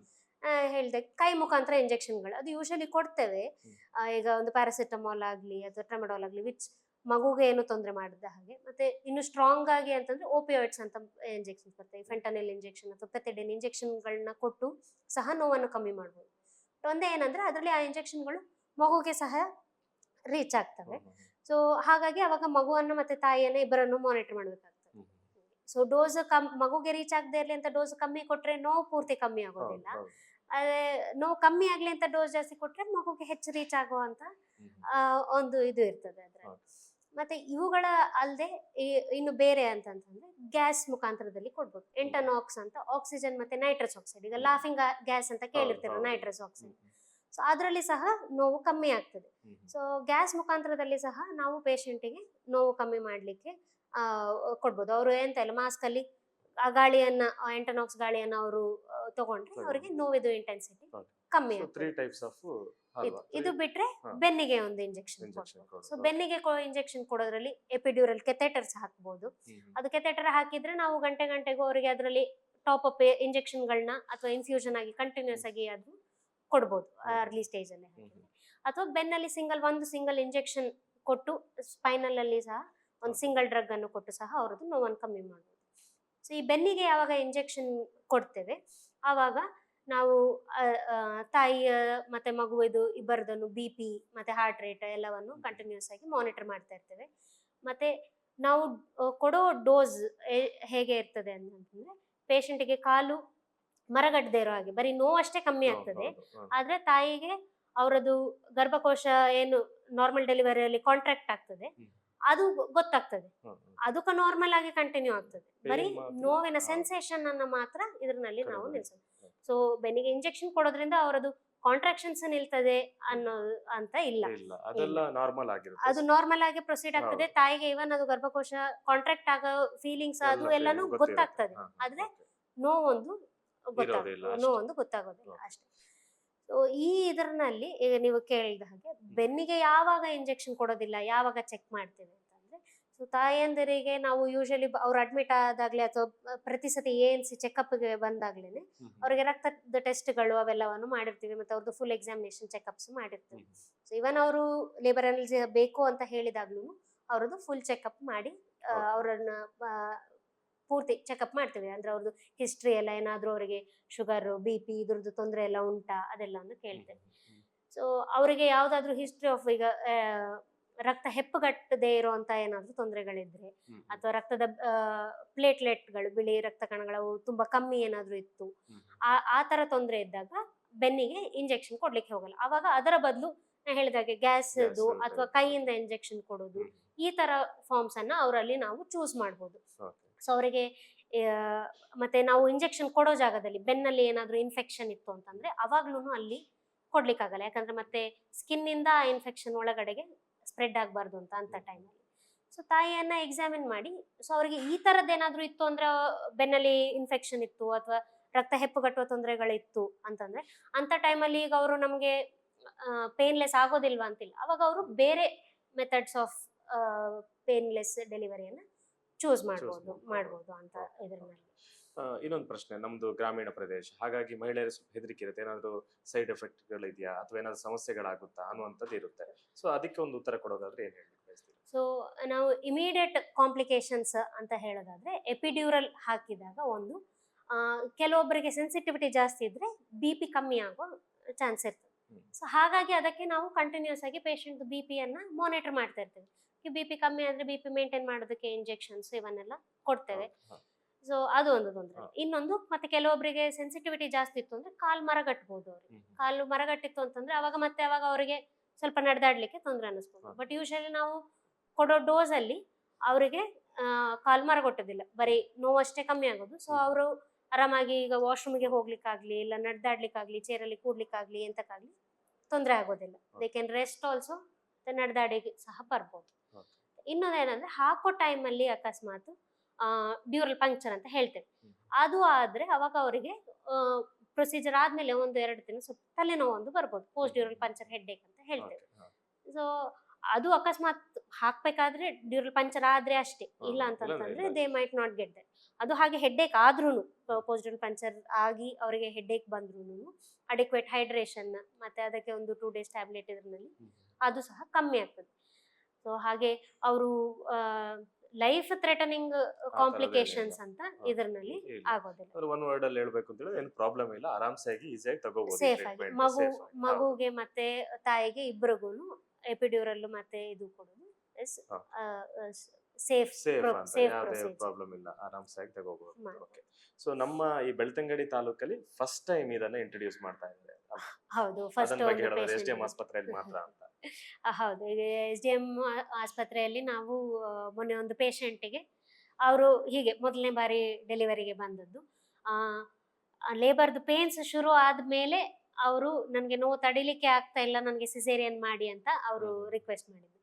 S2: ಹೇಳ್ದೆ ಕೈ ಮುಖಾಂತರ ಇಂಜೆಕ್ಷನ್ಗಳು ಅದು ಯೂಶಲಿ ಕೊಡ್ತೇವೆ. ಈಗ ಒಂದು ಪ್ಯಾರಾಸಿಟಮಾಲ್ ಆಗ್ಲಿ ಅಥವಾ ಟ್ರೆಮಡಾಲ್ ಆಗ್ಲಿ, ವಿಚ್ ಮಗುಗೆ ಏನು ತೊಂದರೆ ಮಾಡಿದ ಹಾಗೆ. ಮತ್ತೆ ಇನ್ನು ಸ್ಟ್ರಾಂಗ್ ಆಗಿ ಅಂತಂದ್ರೆ ಓಪಿಯಾಯ್ಡ್ಸ್ ಅಂತ ಇಂಜೆಕ್ಷನ್ ಬರ್ತವೆ, ಫೆಂಟನಿಲ್ ಇಂಜೆಕ್ಷನ್ ಅಥವಾ ಪೆಥೆಡಿನ್ ಇಂಜೆಕ್ಷನ್ಗಳನ್ನ ಕೊಟ್ಟು ಸಹ ನೋವನ್ನು ಕಮ್ಮಿ ಮಾಡ್ಬೋದು. ಒಂದೇ ಏನಂದ್ರೆ ಅದರಲ್ಲಿ ಆ ಇಂಜೆಕ್ಷನ್ಗಳು ಮಗುಗೆ ಸಹ ರೀಚ್ ಆಗ್ತವೆ. ಸೊ ಹಾಗಾಗಿ ಅವಾಗ ಮಗುವನ್ನು ಮತ್ತೆ ತಾಯಿಯನ್ನ ಇಬ್ಬರನ್ನು ಮಾನಿಟರ್ ಮಾಡ್ಬೇಕಾಗ್ತದೆ. ಸೊ ಡೋಸ್ ಮಗುಗೆ ರೀಚ್ ಆಗದೆ ಇರ್ಲಿ ಅಂತ ಡೋಸ್ ಕಮ್ಮಿ ಕೊಟ್ರೆ ನೋವು ಪೂರ್ತಿ ಕಮ್ಮಿ ಆಗೋದಿಲ್ಲ. ಅದೇ ನೋವು ಕಮ್ಮಿ ಆಗ್ಲಿ ಅಂತ ಡೋಸ್ ಜಾಸ್ತಿ ಕೊಟ್ರೆ ಮಗುಗೆ ಹೆಚ್ಚು ರೀಚ್ ಆಗುವಂತ ಒಂದು ಇದು ಇರ್ತದೆ ಅದ್ರಲ್ಲಿ. ಮತ್ತೆ ಇವುಗಳ ಅಲ್ಲದೆ ಇನ್ನು ಬೇರೆ ಅಂತಂತಂದ್ರೆ ಗ್ಯಾಸ್ ಮುಖಾಂತರದಲ್ಲಿ ಕೊಡ್ಬೋದು. ಎಂಟನಾಕ್ಸ್ ಅಂತ ಆಕ್ಸಿಜನ್ ಮತ್ತೆ ನೈಟ್ರಸ್ ಆಕ್ಸೈಡ್, ಈಗ ಲಾಫಿಂಗ್ ಗ್ಯಾಸ್ ಅಂತ ಕೇಳಿರ್ತೀರ, ನೈಟ್ರಸ್ ಆಕ್ಸೈಡ್. ಸೊ ಅದರಲ್ಲಿ ಸಹ ನೋವು ಕಮ್ಮಿ ಆಗ್ತದೆ. ಸೊ ಗ್ಯಾಸ್ ಮುಖಾಂತರದಲ್ಲಿ ಸಹ ನಾವು ಪೇಷಂಟಿಗೆ ನೋವು ಕಮ್ಮಿ ಮಾಡ್ಲಿಕ್ಕೆ ಕೊಡ್ಬೋದು. ಅವರು ಎಂತ ಇಲ್ಲ, ಮಾಸ್ಕ್ ಅಲ್ಲಿ ಆ ಗಾಳಿಯನ್ನ, ಎಂಟನಾಕ್ಸ್ ಗಾಳಿಯನ್ನ ಅವರು ತಗೊಂಡ್ರೆ ಅವರಿಗೆ ನೋವಿದು ಇಂಟೆನ್ಸಿಟಿ ಕಮ್ಮಿ ಆಗ್ತದೆ. ಇದು ಬಿಟ್ರೆ ಬೆನ್ನಿಗೆ ಒಂದು ಇಂಜೆಕ್ಷನ್. ಸೊ ಬೆನ್ನಿಗೆ ಇಂಜೆಕ್ಷನ್ ಕೊಡೋದ್ರಲ್ಲಿ ಎಪಿಡ್ಯೂರಲ್ ಕೆಥೆಟರ್ಸ್ ಹಾಕ್ಬಹುದು. ಅದು ಕೆಥೆಟರ್ ಹಾಕಿದ್ರೆ ನಾವು ಗಂಟೆಗೂ ಅವರಿಗೆ ಅದರಲ್ಲಿ ಟಾಪ್ ಅಪ್ ಇಂಜೆಕ್ಷನ್ ಗಳನ್ನ ಅಥವಾ ಇನ್ಫ್ಯೂಷನ್ ಆಗಿ ಕಂಟಿನ್ಯೂಸ್ ಆಗಿ ಅದು ಕೊಡ್ಬೋದು ಅರ್ಲಿ ಸ್ಟೇಜ್ ಅಲ್ಲಿ. ಅಥವಾ ಬೆನ್ನಲ್ಲಿ ಒಂದು ಸಿಂಗಲ್ ಇಂಜೆಕ್ಷನ್ ಕೊಟ್ಟು ಸ್ಪೈನಲ್ ಅಲ್ಲಿ ಸಹ ಒಂದು ಸಿಂಗಲ್ ಡ್ರಗ್ ಅನ್ನು ಕೊಟ್ಟು ಸಹ ಅವರದ್ದು ನೋವನ್ನು ಕಮ್ಮಿ ಮಾಡ್ಬೋದು. ಸೊ ಈ ಬೆನ್ನಿಗೆ ಯಾವಾಗ ಇಂಜೆಕ್ಷನ್ ಕೊಡ್ತೇವೆ ಆವಾಗ ನಾವು ತಾಯಿಯ ಮತ್ತೆ ಮಗುವಿದು ಇಬ್ಬರದನ್ನು BP ಮತ್ತೆ ಹಾರ್ಟ್ ರೇಟ್ ಎಲ್ಲವನ್ನು ಕಂಟಿನ್ಯೂಸ್ ಆಗಿ ಮಾನಿಟರ್ ಮಾಡ್ತಾ ಇರ್ತೇವೆ. ಮತ್ತೆ ನಾವು ಕೊಡೋ ಡೋಸ್ ಹೇಗೆ ಇರ್ತದೆ ಅಂತಂದ್ರೆ, ಪೇಷಂಟಿಗೆ ಕಾಲು ಮರಗಟ್ಟದೇ ಇರೋ ಹಾಗೆ, ಬರೀ ನೋವಷ್ಟೇ ಕಮ್ಮಿ ಆಗ್ತದೆ. ಆದ್ರೆ ತಾಯಿಗೆ ಅವರದು ಗರ್ಭಕೋಶ ಏನು ನಾರ್ಮಲ್ ಡೆಲಿವರಿಯಲ್ಲಿ ಕಾಂಟ್ರಾಕ್ಟ್ ಆಗ್ತದೆ ಅದು ಗೊತ್ತಾಗ್ತದೆ, ಅದಕ್ಕೆ ನಾರ್ಮಲ್ ಆಗಿ ಕಂಟಿನ್ಯೂ ಆಗ್ತದೆ. ಬರೀ ನೋವಿನ ಸೆನ್ಸೇಷನ್ ಅನ್ನ ಮಾತ್ರ ಇದರಲ್ಲಿ ನಾವು ನಿಲ್ಸೋದು. ಸೊ ಬೆನ್ನಿಗೆ ಇಂಜೆಕ್ಷನ್ ಕೊಡೋದ್ರಿಂದ ಅವರದು ಕಾಂಟ್ರಾಕ್ಷನ್ಸ್ ನಿಲ್ತದೆ ಅಂತ ಇಲ್ಲ, ಅದು ನಾರ್ಮಲ್ ಆಗಿ ಪ್ರೊಸೀಡ್ ಆಗ್ತದೆ. ತಾಯಿಗೆ ಇವನ್ ಅದು ಗರ್ಭಕೋಶ ಕಾಂಟ್ರಾಕ್ಟ್ ಆಗೋ ಫೀಲಿಂಗ್ಸ್ ಅದು ಎಲ್ಲಾನು ಗೊತ್ತಾಗ್ತದೆ, ಆದ್ರೆ ನೋವೊಂದು ಗೊತ್ತಾಗೋದಿಲ್ಲ ಅಷ್ಟೇ. ಸೊ ಇದರಲ್ಲಿ ಈಗ ನೀವು ಕೇಳಿದ ಹಾಗೆ ಬೆನ್ನಿಗೆ ಯಾವಾಗ ಇಂಜೆಕ್ಷನ್ ಕೊಡೋದಿಲ್ಲ, ಯಾವಾಗ ಚೆಕ್ ಮಾಡ್ತೇವೆ ಅಂತಂದ್ರೆ, ಸೊ ತಾಯಂದಿರಿಗೆ ನಾವು ಯೂಶಲಿ ಅವ್ರು ಅಡ್ಮಿಟ್ ಆದಾಗ್ಲೇ ಅಥವಾ ಪ್ರತಿ ಸತಿ ANC ಚೆಕಪ್ಗೆ ಬಂದಾಗ್ಲೇನೆ ಅವ್ರಿಗೆ ರಕ್ತದ ಟೆಸ್ಟ್ಗಳು ಅವೆಲ್ಲವನ್ನು ಮಾಡಿರ್ತೀವಿ, ಮತ್ತೆ ಅವ್ರದ್ದು ಫುಲ್ ಎಕ್ಸಾಮಿನೇಷನ್ ಚೆಕಪ್ಸ್ ಮಾಡಿರ್ತೀವಿ. ಸೊ ಇವನ್ ಅವರು ಲೇಬರ್ ಅನಲ್ಸಿ ಬೇಕು ಅಂತ ಹೇಳಿದಾಗ್ಲೂ ಅವ್ರದ್ದು ಫುಲ್ ಚೆಕಪ್ ಮಾಡಿ ಅವರನ್ನ ಪೂರ್ತಿ ಚೆಕಪ್ ಮಾಡ್ತೀವಿ. ಅಂದ್ರೆ ಅವ್ರದ್ದು ಹಿಸ್ಟ್ರಿ ಎಲ್ಲ, ಏನಾದ್ರೂ ಅವರಿಗೆ ಶುಗರ್, BP ಇದ್ರದ್ದು ತೊಂದರೆ ಎಲ್ಲ ಉಂಟಾ ಅದೆಲ್ಲವನ್ನು ಕೇಳ್ತೇವೆ. ಸೊ ಅವರಿಗೆ ಯಾವ್ದಾದ್ರು ಹಿಸ್ಟ್ರಿ ಆಫ್ ಈಗ ರಕ್ತ ಹೆಪ್ಪುಗಟ್ಟದೇ ಇರುವಂತ ಏನಾದ್ರು ತೊಂದರೆಗಳಿದ್ರೆ, ಅಥವಾ ರಕ್ತದ ಪ್ಲೇಟ್ಲೆಟ್ಗಳು, ಬಿಳಿ ರಕ್ತ ಕಣಗಳು ತುಂಬಾ ಕಮ್ಮಿ ಏನಾದ್ರು ಇತ್ತು, ಆ ತರ ತೊಂದರೆ ಇದ್ದಾಗ ಬೆನ್ನಿಗೆ ಇಂಜೆಕ್ಷನ್ ಕೊಡ್ಲಿಕ್ಕೆ ಹೋಗಲ್ಲ. ಅವಾಗ ಅದರ ಬದಲು ಹೇಳಿದಾಗೆ ಗ್ಯಾಸ್ ಅಥವಾ ಕೈಯಿಂದ ಇಂಜೆಕ್ಷನ್ ಕೊಡೋದು, ಈ ತರ ಫಾರ್ಮ್ಸ್ ಅನ್ನ ಅವರಲ್ಲಿ ನಾವು ಚೂಸ್ ಮಾಡ್ಬೋದು. ಸೊ ಅವರಿಗೆ ಮತ್ತೆ ನಾವು ಇಂಜೆಕ್ಷನ್ ಕೊಡೋ ಜಾಗದಲ್ಲಿ ಬೆನ್ನಲ್ಲಿ ಏನಾದ್ರೂ ಇನ್ಫೆಕ್ಷನ್ ಇತ್ತು ಅಂತಂದ್ರೆ ಅವಾಗ್ಲೂ ಅಲ್ಲಿ ಕೊಡ್ಲಿಕ್ಕಾಗಲ್ಲ, ಯಾಕಂದ್ರೆ ಮತ್ತೆ ಸ್ಕಿನ್ ಇಂದ ಆ ಇನ್ಫೆಕ್ಷನ್ ಒಳಗಡೆಗೆ ಸ್ಪ್ರೆಡ್ ಆಗಬಾರ್ದು ಅಂತ ಟೈಮಲ್ಲಿ. ಸೊ ತಾಯಿಯನ್ನ ಎಕ್ಸಾಮಿನ್ ಮಾಡಿ, ಸೊ ಅವರಿಗೆ ಈ ತರದ್ದೇನಾದ್ರೂ ಇತ್ತು ಅಂದ್ರೆ, ಬೆನ್ನಲ್ಲಿ ಇನ್ಫೆಕ್ಷನ್ ಇತ್ತು ಅಥವಾ ರಕ್ತ ಹೆಪ್ಪುಗಟ್ಟುವ ತೊಂದರೆಗಳಿತ್ತು ಅಂತಂದ್ರೆ, ಅಂತ ಟೈಮಲ್ಲಿ ಈಗ ಅವರು ನಮಗೆ ಪೇನ್ಲೆಸ್ ಆಗೋದಿಲ್ವಾ ಅಂತಿಲ್ಲ, ಅವಾಗ ಅವರು ಬೇರೆ ಮೆಥಡ್ಸ್ ಆಫ್ ಪೇನ್ಲೆಸ್ ಡೆಲಿವರಿಯನ್ನ ಚೂಸ್ ಮಾಡ್ಬೋದು ಅಂತ ಇದರಲ್ಲಿ.
S1: ಇನ್ನೊಂದು ಪ್ರಶ್ನೆ, ನಮ್ದು ಗ್ರಾಮೀಣ ಪ್ರದೇಶ, ಹಾಗಾಗಿ ಮಹಿಳೆಯರು ಸ್ವಲ್ಪ ಹೆದರಿಕೆ ಇರುತ್ತೆ, ಏನಾದ್ರು ಸೈಡ್ ಎಫೆಕ್ಟ್ಗಳಿದೆಯಾ ಅಥವಾ ಏನಾದ್ರು ಸಮಸ್ಯೆಗಳಾಗುತ್ತಾ ಅನ್ನುವಂಥದ್ದು ಇರುತ್ತೆ. ಸೊ ಅದಕ್ಕೆ ಒಂದು ಉತ್ತರ ಕೊಡೋದಾದ್ರೆ ಏನ್ ಹೇಳಬೇಕು ಬಯಸ್ತೀರಿ?
S2: ಸೊ ನಾವು ಇಮಿಡಿಯೇಟ್ ಕಾಂಪ್ಲಿಕೇಶನ್ಸ್ ಅಂತ ಹೇಳೋದಾದ್ರೆ, ಎಪಿಡ್ಯೂರಲ್ ಹಾಕಿದಾಗ ಒಂದು ಕೆಲವೊಬ್ಬರಿಗೆ ಸೆನ್ಸಿಟಿವಿಟಿ ಜಾಸ್ತಿ ಇದ್ರೆ BP ಕಮ್ಮಿ ಆಗೋ ಚಾನ್ಸ್ ಇರ್ತದೆ. ಸೊ ಹಾಗಾಗಿ ಅದಕ್ಕೆ ನಾವು ಕಂಟಿನ್ಯೂಸ್ ಆಗಿ ಪೇಷಂಟ್ BP ಅನ್ನ ಮಾನಿಟರ್ ಮಾಡ್ತಾ ಇರ್ತೇವೆ. BP ಕಮ್ಮಿ ಆದ್ರೆ BP ಮೇಂಟೈನ್ ಮಾಡೋದಕ್ಕೆ ಇಂಜೆಕ್ಷನ್ಸ್ ಇವನ್ನೆಲ್ಲ ಕೊಡ್ತೇವೆ. ಸೊ ಅದು ಒಂದು ತೊಂದರೆ. ಇನ್ನೊಂದು, ಮತ್ತೆ ಕೆಲವೊಬ್ಬರಿಗೆ ಸೆನ್ಸಿಟಿವಿಟಿ ಜಾಸ್ತಿ ಇತ್ತು ಅಂದ್ರೆ ಕಾಲು ಮರಗಟ್ಟಬಹುದು. ಅವ್ರಿಗೆ ಕಾಲು ಮರಗಟ್ಟಿತ್ತು ಅಂತಂದ್ರೆ ಅವಾಗ ಅವರಿಗೆ ಸ್ವಲ್ಪ ನಡೆದಾಡ್ಲಿಕ್ಕೆ ತೊಂದರೆ ಅನಿಸ್ಬೋದು. ಬಟ್ ಯೂಶಲಿ ನಾವು ಕೊಡೋ ಡೋಸ್ ಅಲ್ಲಿ ಅವರಿಗೆ ಕಾಲು ಮರಗೊಟ್ಟೋದಿಲ್ಲ, ಬರೀ ನೋವಷ್ಟೇ ಕಮ್ಮಿ ಆಗೋದು. ಸೊ ಅವರು ಆರಾಮಾಗಿ ಈಗ ವಾಶ್ರೂಮ್ಗೆ ಹೋಗ್ಲಿಕ್ಕಾಗ್ಲಿ, ಇಲ್ಲ ನಡೆದಾಡ್ಲಿಕ್ಕಾಗ್ಲಿ, ಚೇರಲ್ಲಿ ಕೂಡ್ಲಿಕ್ಕಾಗ್ಲಿ, ಎಂತಕ್ಕಾಗ್ಲಿ ತೊಂದರೆ ಆಗೋದಿಲ್ಲ. ದೇ ಕ್ಯಾನ್ ರೆಸ್ಟ್ ಆಲ್ಸೋ, ನಡೆದಾಡಿ ಸಹ ಬರ್ಬೋದು. ಇನ್ನೊಂದೇನಂದ್ರೆ, ಹಾಕೋ ಟೈಮಲ್ಲಿ ಅಕಸ್ಮಾತ್ ಡ್ಯೂರಲ್ ಪಂಕ್ಚರ್ ಅಂತ ಹೇಳ್ತೇವೆ, ಅದು ಆದ್ರೆ ಅವಾಗ ಅವರಿಗೆ ಪ್ರೊಸೀಜರ್ ಆದ್ಮೇಲೆ 1-2 ದಿನ ಸ್ವಲ್ಪ ತಲೆನೋವು ಒಂದು ಬರ್ಬೋದು, ಪೋಸ್ಟ್ ಡ್ಯೂರಲ್ ಪಂಕ್ಚರ್ ಹೆಡ್ಡೇಕ್ ಅಂತ ಹೇಳ್ತೇವೆ. ಸೊ ಅದು ಅಕಸ್ಮಾತ್ ಹಾಕ್ಬೇಕಾದ್ರೆ ಡ್ಯೂರಲ್ ಪಂಕ್ಚರ್ ಆದ್ರೆ ಅಷ್ಟೇ, ಇಲ್ಲ ಅಂತಂದ್ರೆ they might not get that. ಅದು ಹಾಗೆ ಹೆಡ್ಡೇಕ್ ಆದ್ರೂ, ಪೋಸ್ಟ್ ಡ್ಯೂರಲ್ ಪಂಕ್ಚರ್ ಆಗಿ ಅವರಿಗೆ ಹೆಡ್ಡೇಕ್ ಬಂದ್ರೂ ಅಡಿಕ್ವೇಟ್ ಹೈಡ್ರೇಷನ್ ಮತ್ತೆ ಅದಕ್ಕೆ ಒಂದು 2 days ಟ್ಯಾಬ್ಲೆಟ್ ಇದರಲ್ಲಿ ಅದು ಸಹ ಕಮ್ಮಿ ಆಗ್ತದೆ. ಸೊ ಹಾಗೆ ಅವರು ಲೈಫ್ ಥ್ರೆಟನಿಂಗ್ ಕಾಂಪ್ಲಿಕೇಶನ್ಸ್ ಅಂತ ಇದರಲ್ಲಿ ಆಗೋದಿಲ್ಲ.
S1: ಒನ್ ವರ್ಡ್ ಅಲ್ಲಿ ಹೇಳ್ಬೇಕು ಅಂತ ಹೇಳಿದ್ರೆ ಏನು ಪ್ರಾಬ್ಲಮ್ ಇಲ್ಲ, ಆರಾಮ್ಸಾಗಿ ಈಸಿಯಾಗಿ ತಗೋಬಹುದು.
S2: ಸೇಫ್ ಆಗಿ ಮಗುಗೆ ಮತ್ತೆ ತಾಯಿಗೆ ಇಬ್ಬರಿಗೂ ಎಪಿಡ್ಯೂರಲ್ ಮತ್ತೆ ಇದು ಕೊಡೋದು ಸೇಫ್
S1: ಪ್ರಾಬ್ಲಮ್ ಇಲ್ಲ, ಆರಾಮ್ಸಾಗಿ ತಗೋಬಹುದು. ಓಕೆ. ಸೊ ನಮ್ಮ ಈ ಬೆಳ್ತಂಗಡಿ ತಾಲೂಕಲ್ಲಿ ಫಸ್ಟ್ ಟೈಮ್ ಇದನ್ನ ಇಂಟ್ರೊಡ್ಯೂಸ್ ಮಾಡ್ತಾ ಇದ್ದಾರೆ.
S2: ಹೌದು, ಫಸ್ಟ್
S1: SDM ಆಸ್ಪತ್ರೆಯಲ್ಲಿ ಮಾತ್ರ ಅಂತ.
S2: ಹೌದು, ಈಗ SDM ಆಸ್ಪತ್ರೆಯಲ್ಲಿ ನಾವು ಮೊನ್ನೆ ಒಂದು ಪೇಷಂಟಿಗೆ, ಅವರು ಹೀಗೆ ಮೊದಲನೇ ಬಾರಿ ಡೆಲಿವರಿಗೆ ಬಂದದ್ದು, ಲೇಬರ್ದು ಪೇನ್ಸ್ ಶುರು ಆದ್ಮೇಲೆ ಅವರು ನನಗೆ ನೋವು ತಡಿಲಿಕ್ಕೆ ಆಗ್ತಾ ಇಲ್ಲ, ನನಗೆ ಸಿಸೇರಿಯನ್ ಮಾಡಿ ಅಂತ ಅವರು ರಿಕ್ವೆಸ್ಟ್ ಮಾಡಿದ್ರು.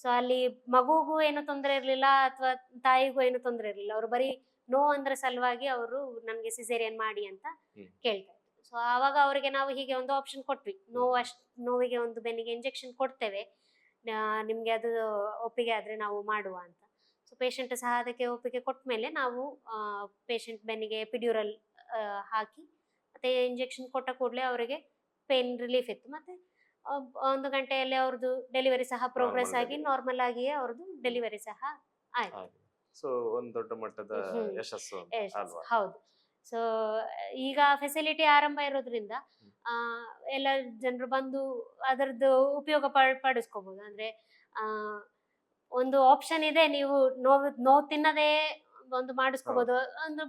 S2: ಸೊ ಅಲ್ಲಿ ಮಗುಗೂ ಏನು ತೊಂದರೆ ಇರಲಿಲ್ಲ ಅಥವಾ ತಾಯಿಗೂ ಏನು ತೊಂದರೆ ಇರಲಿಲ್ಲ, ಅವರು ಬರೀ ನೋವು ಅಂದ್ರೆ ಸಲುವಾಗಿ ಅವರು ನನಗೆ ಸಿಸೇರಿಯನ್ ಮಾಡಿ ಅಂತ ಕೇಳ್ತಾ ಇದ್ರು. ಸೊ ಆವಾಗ ಅವರಿಗೆ ನಾವು ಹೀಗೆ ಒಂದು ಆಪ್ಷನ್ ಕೊಟ್ವಿ, ನೋವಿಗೆ ಒಂದು ಬೆನ್ನಿಗೆ ಇಂಜೆಕ್ಷನ್ ಕೊಡ್ತೇವೆ, ನಿಮ್ಗೆ ಅದು ಒಪ್ಪಿಗೆ ಆದ್ರೆ ನಾವು ಮಾಡುವ ಅಂತ. ಸೊ ಪೇಷಂಟ್ ಸಹ ಅದಕ್ಕೆ ಒಪ್ಪಿಗೆ ಕೊಟ್ಟ ಮೇಲೆ ನಾವು ಪೇಷಂಟ್ ಬೆನ್ನಿಗೆ ಎಪಿಡ್ಯೂರಲ್ ಹಾಕಿ ಮತ್ತೆ ಇಂಜೆಕ್ಷನ್ ಕೊಟ್ಟ ಕೂಡಲೇ ಅವರಿಗೆ ಪೇನ್ ರಿಲೀಫ್ ಇತ್ತು. ಮತ್ತೆ 1 ಗಂಟೆಯಲ್ಲಿ ಅವ್ರದ್ದು ಡೆಲಿವರಿ ಸಹ ಪ್ರೋಗ್ರೆಸ್ ಆಗಿ ನಾರ್ಮಲ್ ಆಗಿಯೇ ಅವ್ರದ್ದು ಡೆಲಿವರಿ ಸಹ ಆಯ್ತು.
S1: ಸೊ ಒಂದು ದೊಡ್ಡ ಮಟ್ಟದ ಯಶಸ್ಸು ಅಲ್ವಾ?
S2: ಹೌದು. ಸೊ ಈಗ ಫೆಸಿಲಿಟಿ ಆರಂಭ ಇರೋದ್ರಿಂದ ಎಲ್ಲ ಜನರು ಬಂದು ಅದರದ್ದು ಉಪಯೋಗ ಪಡಿಸ್ಕೋಬಹುದು. ಅಂದ್ರೆ ಒಂದು ಆಪ್ಷನ್ ಇದೆ, ನೀವು ನೋವು ತಿನ್ನದೇ ಒಂದು ಮಾಡಿಸ್ಕೋಬಹುದು. ಒಂದು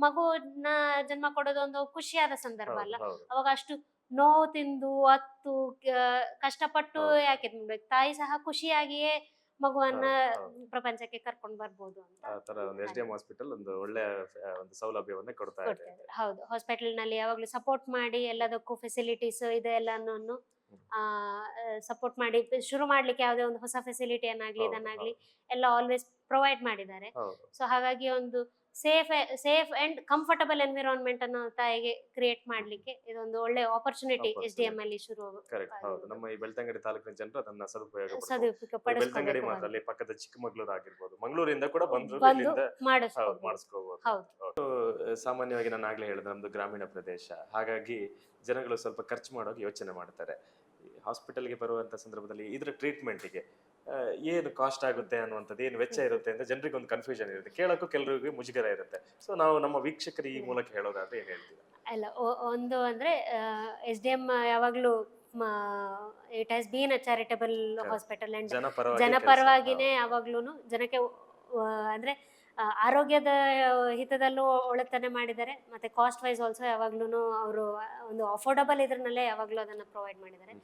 S2: ಮಗುನ ಜನ್ಮ ಕೊಡೋದು ಒಂದು ಖುಷಿಯಾದ ಸಂದರ್ಭ ಅಲ್ಲ, ಅವಾಗ ಅಷ್ಟು ನೋವು ತಿಂದು ಅತ್ತು ಕಷ್ಟಪಟ್ಟು ಯಾಕೆ ತಿನ್ಬೇಕು, ತಾಯಿ ಸಹ ಖುಷಿಯಾಗಿಯೇ ಮಗುವನ್ನ ಪ್ರಪಂಚಕ್ಕೆ ಕರ್ಕೊಂಡು ಬರ್ಬೋದು ಅಂತ.
S1: SDM ಹಾಸ್ಪಿಟಲ್ ಒಂದು ಒಳ್ಳೆ ಒಂದು ಸೌಲಭ್ಯವನ್ನ ಕೊಡ್ತಾ ಇದೆ.
S2: ಹೌದು, ಹಾಸ್ಪಿಟಲ್ ನಲ್ಲಿ ಯಾವಾಗ್ಲೂ ಸಪೋರ್ಟ್ ಮಾಡಿ ಎಲ್ಲದಕ್ಕೂ ಫೆಸಿಲಿಟೀಸ್ ಇದೆ ಎಲ್ಲಾನು ಸಪೋರ್ಟ್ ಮಾಡಿ ಶುರು ಮಾಡ್ಲಿಕ್ಕೆ ಯಾವುದೇ ಒಂದು ಹೊಸ ಫೆಸಿಲಿಟಿ ಅನ್ನಾಗ್ಲಿ ಇದನ್ನಾಗ್ಲಿ ಎಲ್ಲ ಆಲ್ವೇಸ್ ಪ್ರೊವೈಡ್ ಮಾಡಿದ್ದಾರೆ. ಸೊ ಹಾಗಾಗಿ ಒಂದು ಸೇಫ್ ಅಂಡ್ ಕಂಫರ್ಟಬಲ್ ಎನ್ವಿರಾನ್ಮೆಂಟ್ ಅನ್ನು ತಾಯಿಗೆ ಕ್ರಿಯೇಟ್ ಮಾಡ್ಲಿಕ್ಕೆ ಇದೊಂದು ಒಳ್ಳೆ ಆಪರ್ಚುನಿಟಿ SDM ಅಲ್ಲಿ ಶುರು
S1: ಕರೆಕ್ಟ್. ಹೌದು, ನಮ್ಮ ಈ ಬೆಳ್ತಂಗಡಿ ತಾಲೂಕಿನ ಜನರು ಅದನ್ನ ಸದುಪಯೋಗ ಪಡ್ಕೊಂಡು
S2: ಸದುಪಯೋಗ
S1: ಬೆಳ್ತಂಗಡಿ ಮಾತ್ರ
S2: ಪಡಿಸ್ಕೋಬೇಕು
S1: ಅಲ್ಲಿ ಪಕ್ಕದ ಚಿಕ್ಕಮಗಳೂರು ಆಗಿರ್ಬೋದು, ಮಂಗಳೂರಿಂದ ಕೂಡ ಬಂದ್ರು
S2: ಬಂದು
S1: ಇಲ್ಲಿಂದ
S2: ಮಾಡಿಸ್ಕೋಬಹುದು.
S1: ಮಾಡಿಸ್ಕೋಬಹುದು.
S2: ಹೌದು
S1: ಸಾಮಾನ್ಯವಾಗಿ ನಾನು ಆಗ್ಲೇ ಹೇಳಿದೆ, ನಮ್ದು ಗ್ರಾಮೀಣ ಪ್ರದೇಶ, ಹಾಗಾಗಿ ಜನಗಳು ಸ್ವಲ್ಪ ಖರ್ಚು ಮಾಡೋಕೆ ಯೋಚನೆ ಮಾಡ್ತಾರೆ. ಹಾಸ್ಪಿಟಲ್ಗೆ ಬರುವಂತ ಸಂದರ್ಭದಲ್ಲಿ ಇದ್ರ ಟ್ರೀಟ್ಮೆಂಟ್ಗೆ ಏನು ಕಾಸ್ಟ್ ಆಗುತ್ತೆ ಅನ್ನುವಂಥದ್ದು, ಏನು ವೆಚ್ಚ ಇರುತ್ತೆ ಅಂತ ಜನರಿಗೆ ಒಂದು ಕನ್ಫ್ಯೂಷನ್ ಇರುತ್ತೆ, ಕೇಳೋಕ್ಕೂ ಕೆಲವರಿಗೆ ಮುಜುಗರ ಇರುತ್ತೆ. ಸೊ ನಾವು ನಮ್ಮ ವೀಕ್ಷಕರು ಈ ಮೂಲಕ ಹೇಳೋದಾದ್ರೆ ಏನ್ ಹೇಳ್ತೀವಿ?
S2: ಅಲ್ಲ, ಒಂದು ಅಂದ್ರೆ SDM ಯಾವಾಗ್ಲೂ it has been a charitable hospital and ಜನಪರವಾಗಿನೇ ಯಾವಾಗ್ಲೂನು ಜನಕ್ಕೆ ಅಂದ್ರೆ ಆರೋಗ್ಯದ ಹಿತದಲ್ಲೂ ಒಳ್ಳೆತನ ಮಾಡಿದ್ದಾರೆ, ಮತ್ತೆ ಕಾಸ್ಟ್ ವೈಸ್ ಆಲ್ಸೋ ಯಾವಾಗ್ಲೂ ಅವರು ಒಂದು ಅಫೋರ್ಡಬಲ್ ಇದ್ರಲ್ಲೇ ಯಾವಾಗ್ಲೂ ಅದನ್ನ ಪ್ರೊವೈಡ್ ಮಾಡಿದ್ದಾರೆ.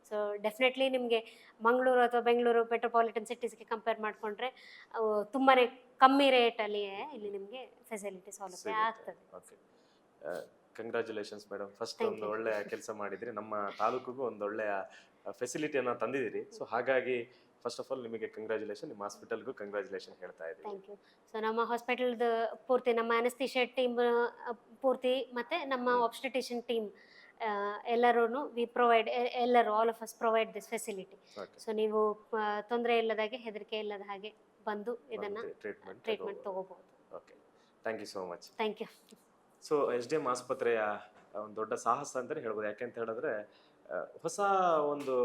S2: ಸೊ ಡೆಫಿನೆಟ್ಲಿ ನಿಮಗೆ ಮಂಗಳೂರು ಅಥವಾ ಬೆಂಗಳೂರು ಮೆಟ್ರೋಪಾಲಿಟನ್ ಸಿಟೀಸ್ಗೆ ಕಂಪೇರ್ ಮಾಡಿಕೊಂಡ್ರೆ ತುಂಬಾನೇ ಕಮ್ಮಿ ರೇಟಲ್ಲಿ ಇಲ್ಲಿ ನಿಮಗೆ ಫೆಸಿಲಿಟಿ ಸೌಲಭ್ಯ ಆಗ್ತದೆ.
S1: ಕಂಗ್ರ್ಯಾಚುಲೇಷನ್ಸ್ ಮೇಡಮ್, ಫಸ್ಟ್ ಒಂದು ಒಳ್ಳೆಯ ಕೆಲಸ ಮಾಡಿದ್ರಿ, ನಮ್ಮ ತಾಲೂಕಿಗೂ ಒಂದು ಒಳ್ಳೆಯ ಫೆಸಿಲಿಟಿಯನ್ನು ತಂದಿದ್ದೀರಿ. ಸೊ ಹಾಗಾಗಿ ಫಸ್ಟ್ ಆಫ್ ಆಲ್ ನಿಮಗೆ ಕಂಗ್ರ್ಯಾಚುಲೇಷನ್, ನಿಮ್ಮ ಹಾಸ್ಪಿಟಲ್ಗೂ ಕಂಗ್ರ್ಯಾಚುಲೇಷನ್ ಹೇಳ್ತಾ ಇದ್ದೀನಿ.
S2: Thank you. ಸೊ ನಮ್ಮ ಹಾಸ್ಪಿಟಲ್ದು ಪೂರ್ತಿ ನಮ್ಮ ಅನಸ್ತೀಶಿಯಾ ಟೀಮ್ ಪೂರ್ತಿ ಮತ್ತೆ ನಮ್ಮ ಆಬ್ಸ್ಟೆಟಿಷಿಯನ್ ಟೀಮ್ ಎಲ್ಲರೂ ವಿ ಪ್ರೊವೈಡ್, ಎಲ್ಲರೂ all of us provide this facility. So ನೀವು ತೊಂದರೆ ಇಲ್ಲದಾಗೆ, ಹೆದರಿಕೆ ಇಲ್ಲದ ಹಾಗೆ ಬಂದು ಇದನ್ನ ಟ್ರೀಟ್ಮೆಂಟ್ ತಗೋಬಹುದು.
S1: Okay, thank you so much.
S2: Thank you.
S1: So SDM ಆಸ್ಪತ್ರೆಯ ಒಂದು ದೊಡ್ಡ ಸಾಹಸ ಅಂತಲೇ ಹೇಳ್ಬೋದು. ಯಾಕೆಂತ ಹೇಳಿದ್ರೆ ಹೊಸ ಒಂದು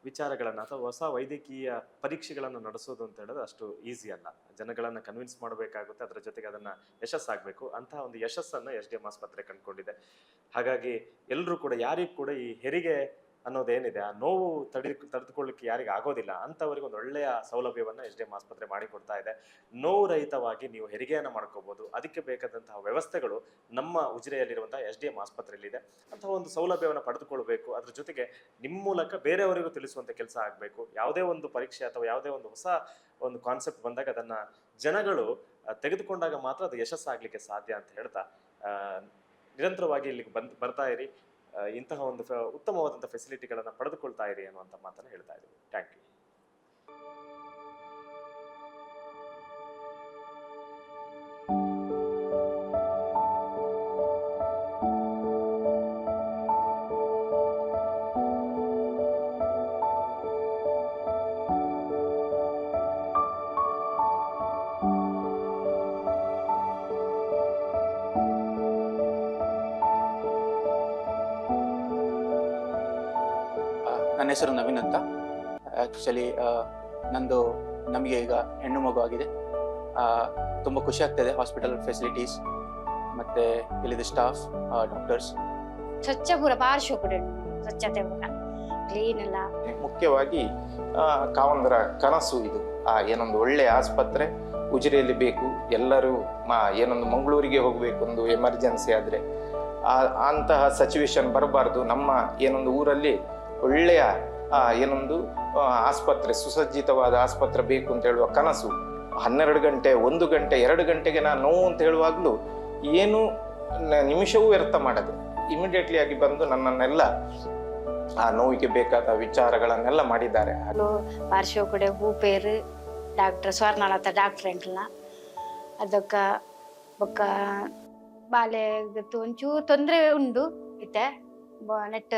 S1: ವಿಚಾರಗಳನ್ನು ಅಥವಾ ಹೊಸ ವೈದ್ಯಕೀಯ ಪರೀಕ್ಷೆಗಳನ್ನು ನಡೆಸೋದು ಅಂತ ಹೇಳಿದ್ರೆ ಅಷ್ಟು ಈಸಿ ಅಲ್ಲ. ಜನಗಳನ್ನು ಕನ್ವಿನ್ಸ್ ಮಾಡಬೇಕಾಗುತ್ತೆ, ಅದರ ಜೊತೆಗೆ ಅದನ್ನು ಯಶಸ್ಸಾಗಬೇಕು. ಅಂತಹ ಒಂದು ಯಶಸ್ಸನ್ನು SDM ಆಸ್ಪತ್ರೆ ಕಂಡುಕೊಂಡಿದೆ. ಹಾಗಾಗಿ ಎಲ್ಲರೂ ಕೂಡ, ಯಾರಿಗೂ ಕೂಡ ಈ ಹೆರಿಗೆ ಅನ್ನೋದೇನಿದೆ, ಆ ನೋವು ತಡೆದುಕೊಳ್ಳಿಕ್ಕೆ ಯಾರಿಗೆ ಆಗೋದಿಲ್ಲ ಅಂಥವರಿಗೆ ಒಂದು ಒಳ್ಳೆಯ ಸೌಲಭ್ಯವನ್ನು SDM ಆಸ್ಪತ್ರೆ ಮಾಡಿಕೊಡ್ತಾ ಇದೆ. ನೋವು ರಹಿತವಾಗಿ ನೀವು ಹೆರಿಗೆಯನ್ನು ಮಾಡ್ಕೋಬಹುದು. ಅದಕ್ಕೆ ಬೇಕಾದಂತಹ ವ್ಯವಸ್ಥೆಗಳು ನಮ್ಮ ಉಜಿರೆಯಲ್ಲಿರುವಂತಹ SDM ಆಸ್ಪತ್ರೆಯಲ್ಲಿದೆ. ಅಂತಹ ಒಂದು ಸೌಲಭ್ಯವನ್ನು ಪಡೆದುಕೊಳ್ಬೇಕು, ಅದ್ರ ಜೊತೆಗೆ ನಿಮ್ಮ ಮೂಲಕ ಬೇರೆಯವರಿಗೂ ತಿಳಿಸುವಂಥ ಕೆಲಸ ಆಗಬೇಕು. ಯಾವುದೇ ಒಂದು ಪರೀಕ್ಷೆ ಅಥವಾ ಯಾವುದೇ ಒಂದು ಹೊಸ ಒಂದು ಕಾನ್ಸೆಪ್ಟ್ ಬಂದಾಗ ಅದನ್ನು ಜನಗಳು ತೆಗೆದುಕೊಂಡಾಗ ಮಾತ್ರ ಅದು ಯಶಸ್ಸಾಗಲಿಕ್ಕೆ ಸಾಧ್ಯ ಅಂತ ಹೇಳ್ತಾ ನಿರಂತರವಾಗಿ ಇಲ್ಲಿಗೆ ಬರ್ತಾ ಇರಿ, ಇಂತಹ ಒಂದು ಉತ್ತಮವಾದಂಥ ಫೆಸಿಲಿಟಿಗಳನ್ನು ಪಡೆದುಕೊಳ್ತಾ ಇರಿ ಅನ್ನುವಂಥ ಮಾತನ್ನು ಹೇಳ್ತಾ ಇದ್ದೀವಿ. Thank you.
S3: ನನ್ನ ಹೆಸರು ನವೀನ್ ಅಂತ. ಆ್ಯಕ್ಚುಲಿ ನಮಗೆ ಈಗ ಹೆಣ್ಣು ಮಗು ಆಗಿದೆ. ತುಂಬ ಖುಷಿ ಆಗ್ತದೆ ಹಾಸ್ಪಿಟಲ್ ಫೆಸಿಲಿಟೀಸ್ ಮತ್ತು ಇಲ್ಲಿದ್ದು ಸ್ಟಾಫ್, ಡಾಕ್ಟರ್ಸ್.
S4: ಸ್ವಚ್ಛ ಪೂರ ಭಾರಿ ಶೋಕುಡೆ, ಸ್ವಚ್ಛತೆ ಪೂರ ಕ್ಲೀನ್ ಎಲ್ಲ.
S5: ಮುಖ್ಯವಾಗಿ ಕಾವಂದರ ಕನಸು ಇದು. ಏನೊಂದು ಒಳ್ಳೆ ಆಸ್ಪತ್ರೆ ಉಜಿರೆಯಲ್ಲಿ ಬೇಕು. ಎಲ್ಲರೂ ಏನೊಂದು ಮಂಗಳೂರಿಗೆ ಹೋಗಬೇಕು, ಒಂದು ಎಮರ್ಜೆನ್ಸಿ ಆದರೆ ಅಂತಹ ಸಿಚುವೇಶನ್ ಬರಬಾರ್ದು. ನಮ್ಮ ಏನೊಂದು ಊರಲ್ಲಿ ಒಳ್ಳೆಯ ಏನೊಂದು ಆಸ್ಪತ್ರೆ, ಸುಸಜ್ಜಿತವಾದ ಆಸ್ಪತ್ರೆ ಬೇಕು ಅಂತ ಹೇಳುವ ಕನಸು 12 ಗಂಟೆ 1 ಗಂಟೆ 2 ಗಂಟೆಗೆ ನಾನು ನೋವು ಅಂತ ಹೇಳುವಾಗಲೂ ಏನು ನಿಮಿಷವೂ ವ್ಯರ್ಥ ಮಾಡದೆ ಇಮಿಡಿಯೇಟ್ಲಿ ಆಗಿ ಬಂದು ನನ್ನನ್ನೆಲ್ಲ ಆ ನೋವಿಗೆ ಬೇಕಾದ ವಿಚಾರಗಳನ್ನೆಲ್ಲ ಮಾಡಿದ್ದಾರೆ.
S4: ಪಾರ್ಶ್ವ ಕೂಡ ಹೂ ಪೇರು ಡಾಕ್ಟರ್ ಸ್ವರ್ಣಲತ ಡಾಕ್ಟರ್ ಎಂಟ್ಲ ಅದಕ್ಕ ಬೊಕ್ಕ ಬಾಲೆ ಒಂಚೂರು ತೊಂದರೆ ಉಂಡು ಇತ್ತೆ ನೆಟ್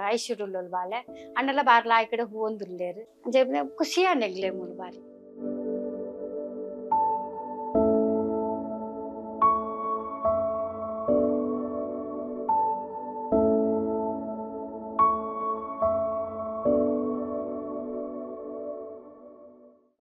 S4: ಐಶ್ವರ್ಯ ಬಾಲೆ ಅಣ್ಣೆಲ್ಲ ಬಾರ್ಲ ಆ ಕಡೆ ಹೂ ಒಂದುಲ್ಲೇರು ಖುಷಿ ಅನ್ನೆಗ್ಲೇ ಮೂರು ಬಾರಿ.